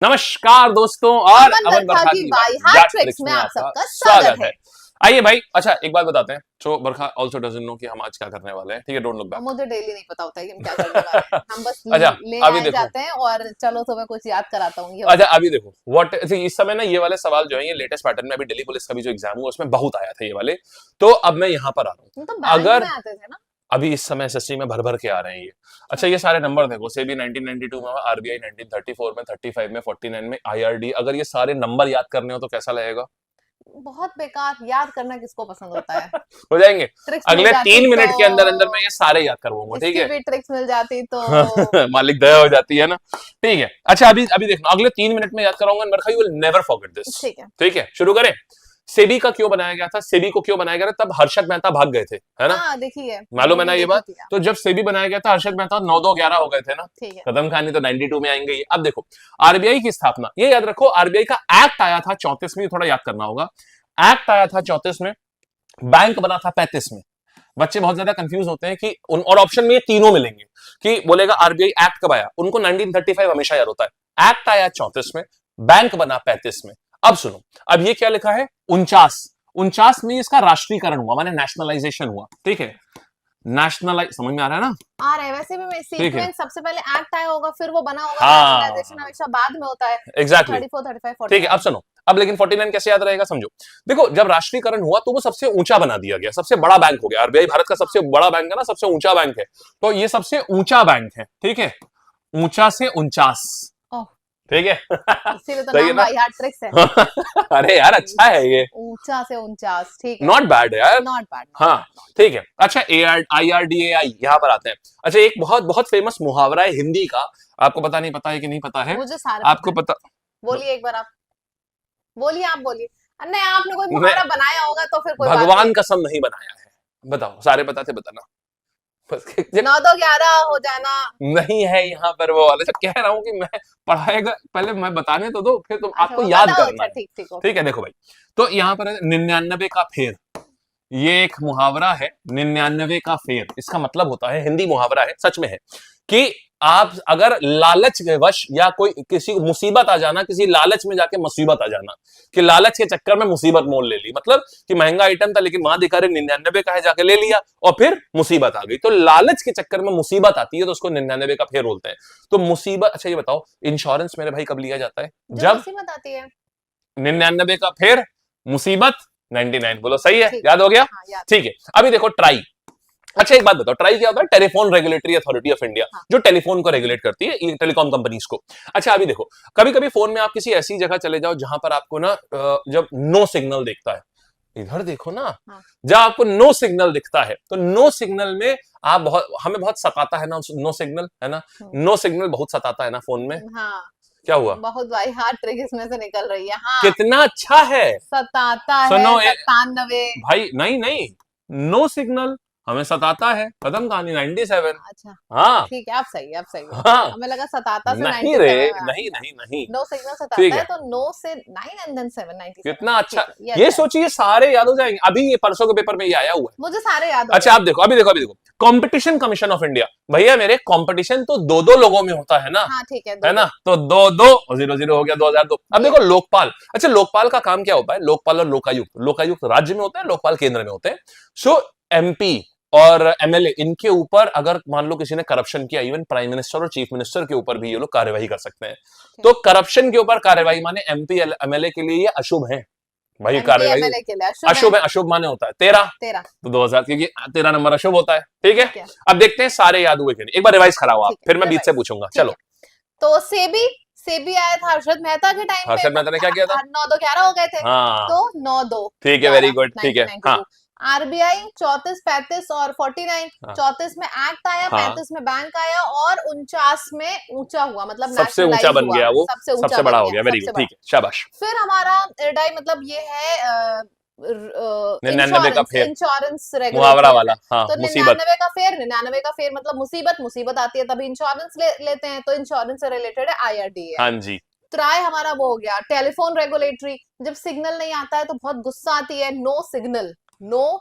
नमस्कार दोस्तों और अमन बरखा की बाई ट्रिक्स में आप सबका स्वागत है। आइए भाई, अच्छा एक बात बताते हैं। सो बरखा ऑल्सो डजंट नो कि हम आज क्या करने वाले हैं, ठीक है? Don't look back. मुझे डेली नहीं पता होता है कि हम क्या करने वाले हैं। हम बस अच्छा ले अभी आए देखो, जाते हैं और चलो तुम्हें कुछ याद कराता हूँ। अच्छा अभी देखो व्हाट इस समय ना ये वाले सवाल जो है ये लेटेस्ट पैटर्न में अभी दिल्ली पुलिस का भी जो एग्जाम हुआ उसमें बहुत आया था ये वाले। तो अब मैं यहाँ पर आ रहा हूँ। तो बैंक अगर में आते थे ना अभी इस समय एसएससी में भर भर के आ रहे हैं ये। अच्छा ये सारे नंबर देखो, सेबी 1992 में, आरबीआई 1934 में, 35 में, 49 में, आईआरडी। अगर ये सारे नंबर याद करने हो तो कैसा लगेगा? बहुत बेकार। याद करना किसको पसंद होता है। हो जाएंगे ट्रिक्स मिल अगले जाती 3 मिनट के अंदर अंदर तो मैं ये सारे याद करवाऊंगा, ठीक इसकी है? भी ट्रिक्स मिल जाती तो मालिक दया हो जाती है ना। ठीक है, अच्छा अभी अभी देखना, अगले 3 मिनट में याद कराऊंगा, Barkha you will never forget this. ठीक है। ठीक है, शुरू करें। सेबी का क्यों बनाया गया था? सेबी को क्यों बनाया गया था? तब हर्षद मेहता भाग गए थे, है ना? हाँ देखिए, मालूम है ना ये बात? देखी थी। तो जब सेबी बनाया गया था हर्षद मेहता 9-2-11 हो गए थे ना। ठीक है। कदम खानी तो 92 में आएंगे। अब देखो आरबीआई की स्थापना, ये याद रखो, आरबीआई का एक्ट आया था 34 में, थोड़ा याद करना होगा। एक्ट आया था 34 में, बैंक बना था 35 में। बच्चे बहुत ज्यादा कंफ्यूज होते हैं कि और ऑप्शन में ये तीनों मिलेंगे कि बोलेगा आरबीआई एक्ट कब आया, उनको 1935 हमेशा याद होता है। एक्ट आया 34 में, बैंक बना 35 में। अब सुनो, अब ये क्या लिखा है? 49 में इसका राष्ट्रीयकरण हुआ, माने नेशनलाइजेशन हुआ। ठीक है, नेशनलाइज, समझ में आ रहा है ना? आ रहा है। वैसे भी मैं सीक्वेंस सबसे पहले एक्ट आया होगा, फिर वो बना होगा। हाँ नेशनलाइजेशन हमेशा बाद में होता है। एग्जैक्टली 34, 35, 49। ठीक है, अब सुनो, अब लेकिन 49 कैसे याद रहेगा समझो। देखो जब राष्ट्रीयकरण हुआ तो वो सबसे ऊंचा बना दिया गया, सबसे बड़ा बैंक हो गया। आरबीआई भारत का सबसे बड़ा बैंक है ना, सबसे ऊंचा बैंक है। तो ये सबसे ऊंचा बैंक है, ठीक है? ऊंचा से 49, ठीक है? इसीलिए तो सही है नाम ना? बाई हार्ट ट्रिक्स है। अरे यार अच्छा है ये, ऊंचा से 49। ठीक है, नॉट बैड यार। Not bad. हाँ ठीक है, अच्छा ARIRDAI यहाँ पर आते हैं। अच्छा एक बहुत बहुत फेमस मुहावरा है हिंदी का, आपको पता नहीं, पता है कि नहीं पता है? मुझे सारे आपको पता, बोलिए एक बार, आप बोलिए, आप बोलिए। नहीं, आपने कोई मुहावरा बनाया होगा तो फिर कोई बात भगवान नहीं। कसम नहीं बनाया है। बताओ, सारे पता थे, बताना। 9-2-11 हो जाना नहीं है यहाँ पर वो वाले। तो कह रहा हूँ कि मैं पढ़ाएगा, पहले मैं बताने तो दो, फिर तुम अच्छा, आपको वो याद बताओ। करना है। ठीक ठीक ठीक है, देखो भाई, तो यहाँ पर 99 का फेर, ये एक मुहावरा है। 99 का फेर, इसका मतलब होता है, हिंदी मुहावरा है, सच में है, कि आप अगर लालच के वश या कोई किसी मुसीबत आ जाना, किसी लालच में जाके मुसीबत आ जाना, कि लालच के चक्कर में मुसीबत मोल ले ली, मतलब कि महंगा आइटम था लेकिन वहां दिखा रहे 99 का है, जाके ले लिया और फिर मुसीबत आ गई। तो लालच के चक्कर में मुसीबत आती है तो उसको 99 का फेर बोलते हैं। तो मुसीबत, अच्छा ये बताओ, इंश्योरेंस मेरे भाई कब लिया जाता है? जब मुसीबत आती है। 99 का फेर, मुसीबत 99। बोलो सही है, याद हो गया? हाँ, ठीक है, अभी देखो ट्राई। अच्छा एक बात बताओ, ट्राई क्या होता है? Telephone regulatory authority of India, जो टेलीफोन को रेगुलेट करती है, टेलीकॉम कंपनीज को। अच्छा अभी देखो, कभी कभी फोन में आप किसी ऐसी जगह चले जाओ जहां पर आपको ना जब नो सिग्नल दिखता है, इधर देखो ना, जब आपको नो सिग्नल दिखता है तो नो सिग्नल में आप हमें बहुत सताता है ना नो सिग्नल, है ना? नो सिग्नल बहुत सताता है ना फोन में। हाँ, क्या हुआ? बहुत भाई हार्ड ट्रिक इसमें से निकल रही है। हाँ, कितना अच्छा है, सताता है। सुनो 97 भाई, नहीं नहीं, नो सिग्नल हमें सताता है, खत्म कहानी, 97। अच्छा हाँ ठीक है, आप सही है, आप सही है। हाँ, हमें लगा सताता से नहीं 97 रे, में नहीं नहीं नहीं, नो सिग्नल ठीक सताता है है, तो नो से 9 एंड देन 7, 97। कितना अच्छा। ये ये अच्छा है। सोचिए सारे याद हो जाएंगे। अभी ये परसों के पेपर में ये आया हुआ है। मुझे सारे याद हो अच्छा आप देखो, अभी देखो, कंपटीशन कमीशन ऑफ इंडिया, भैया मेरे कंपटीशन तो दो दो लोगों में होता है ना। हाँ ठीक है, है ना? तो 2-2-0-0 हो गया, 2002। अब देखो लोकपाल, अच्छा लोकपाल का काम क्या होता है? लोकपाल और लोकायुक्त, लोकायुक्त राज्य में होता है, लोकपाल केंद्र में होते हैं। सो एमपी और एमएलए, इनके ऊपर अगर मान लो किसी ने करप्शन किया, इवन प्राइम मिनिस्टर और चीफ मिनिस्टर के ऊपर भी ये लोग कार्यवाही कर सकते हैं। तो करप्शन के ऊपर कार्यवाही माने एमपी एमएलए के लिए ये अशुभ है भाई, कार्यवाही अशुभ है। अशुभ माने होता है 13 तो 2000, क्योंकि 13 नंबर अशुभ होता है। ठीक है, अब देखते हैं सारे याद हुए कि नहीं। एक बार रिवाइज कराओ आप, फिर मैं बीच से पूछूंगा। चलो, तो सेबी आया था हर्षद मेहता के टाइम पे। हर्षद मेहता ने क्या किया था? 9-2-11 हो गए थे। हाँ तो 9-2, ठीक है, वेरी गुड, ठीक है। हाँ आरबीआई 34, 35 और 49। 34 में एक्ट आया, 35 में बैंक आया और 49 में ऊंचा हुआ, मतलब सबसे ऊंचा बन गया, वो सबसे बड़ा हो गया। वेरी गुड, ठीक है, शाबाश। फिर हमारा एडाई मतलब ये है 99 का फेर, इंश्योरेंस मुहावरा वाला। हाँ, तो मुसीबत 99 का फेर मतलब मुसीबत आती है तभी इंश्योरेंस लेते हैं, तो इंश्योरेंस से रिलेटेड है आईआरडी। हाँ जी। ट्राई हमारा वो हो गया टेलीफोन रेगुलेटरी, जब सिग्नल नहीं आता है तो बहुत गुस्सा आती है। नो सिग्नल, नो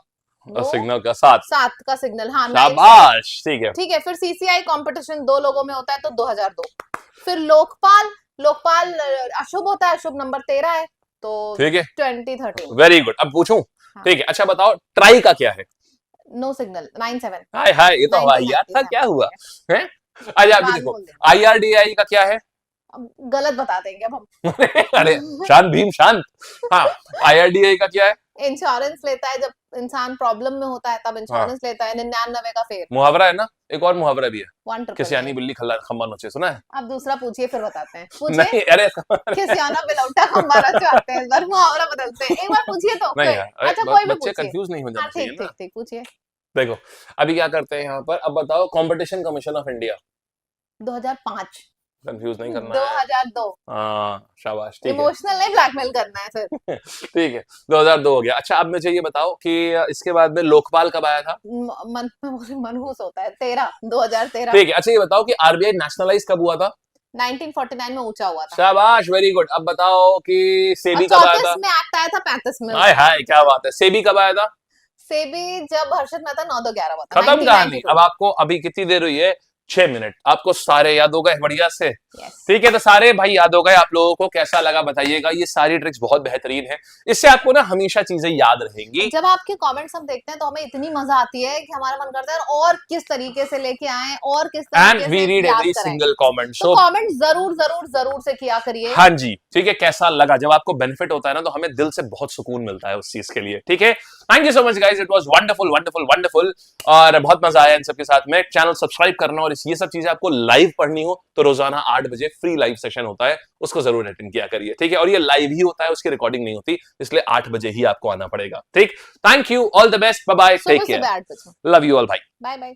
सिग्नल का सात का सिग्नल। हाँ शाबाश, ठीक है। ठीक है, फिर सीसीआई कंपटीशन 2 लोगों में होता है तो 2002। फिर लोकपाल लोकपाल अशुभ होता है, शुभ नंबर 13 है, तो ठीक है, 2013। Very good. अब पूछूं, हाँ। ठीक है, अच्छा बताओ ट्राई का क्या है? No signal 97। हाय हाय, ये तो हवाई याद था, 1997, क्या हुआ ठीक है? अच्छा अभी बाद में देखो, बोल देंगे। IRDAI का क्या है? अब गलत बता देंगे अब हम। अरे शांत भीम शांत। हाँ, IRDAI का क्या है? इंश्योरेंस लेता है, जब इंसान प्रॉब्लम में होता है तब हाँ, इंश्योरेंस लेता है, 99 का फेर, मुहावरा है ना, एक और मुहावरा भी है, 1 किसी आनी बिल्ली खल्ला खम्बा नोचे, सुना है? अब दूसरा पूछिए फिर बताते हैं, पूछिए। नहीं अरे खिसियाना बिलौटा खंबा नचवाते हैं, इस बार मुहावरा बदलते हैं, एक बार पूछिए तो नहीं कोई। यार, अरे अच्छा कोई भी बच्चे पूछिए। कंफ्यूज नहीं हो हाँ जाना चाहिए ठीक ना। ठीक ठीक, पूछिए। देखो अभी क्या करते हैं यहाँ पर, अब बताओ competition commission of India. 2005। Confuse नहीं करना है। 2002। हाँ शाबाश, ठीक है। इमोशनल नहीं ब्लैकमेल करना है फिर। ठीक है, 2002 हो गया। अच्छा अब मुझे ये बताओ कि इसके बाद में लोकपाल कब आया था? मन मनहूस होता है, 2013। ठीक है, अच्छा ये बताओ कि RBI नेशनलाइज कब हुआ था? 1949 में ऊंचा हुआ था। शाबाश, वेरी गुड। अब बताओ कि और सेबी कब आया 34 था? में एक्ट आया था, 35 में। हाय हाय, क्या बात है। सेबी कब आया था? सेबी जब हर्षद मेहता 9-2-11 हुआ था, खत्म कहानी। 1992। अब आपको अभी कितनी देर हुई है? 6 मिनट। आपको सारे याद हो गए बढ़िया से? Yes. ठीक है, तो सारे भाई याद हो गए। आप लोगों को कैसा लगा बताइएगा। ये सारी ट्रिक्स बहुत बेहतरीन है, इससे आपको ना हमेशा चीजें याद रहेंगी। जब आपके कमेंट्स हम देखते हैं तो हमें इतनी मजा आती है कि हमारा मन करता है और किस तरीके से लेके आए और किस एंड तरीके वी से रीड याद एवरी कराएं। Single comment. तो कमेंट जरूर जरूर जरूर से किया करिए। हाँ जी, ठीक है, कैसा लगा? जब आपको बेनिफिट होता है ना तो हमें दिल से बहुत सुकून मिलता है उस चीज के लिए। ठीक है, thank you so much guys, it was wonderful wonderful wonderful, और बहुत मजा आया इन सबके साथ में। चैनल सब्सक्राइब करना, और ये सब चीजें आपको लाइव पढ़नी हो तो रोजाना 8 बजे फ्री लाइव सेशन होता है, उसको जरूर अटेंड किया करिए। ठीक है, और ये लाइव ही होता है, उसकी रिकॉर्डिंग नहीं होती, इसलिए 8 बजे ही आपको आना पड़ेगा। ठीक, thank you, all the best, bye bye, take care, 8 बजे। लव यू ऑल भाई। Bye bye.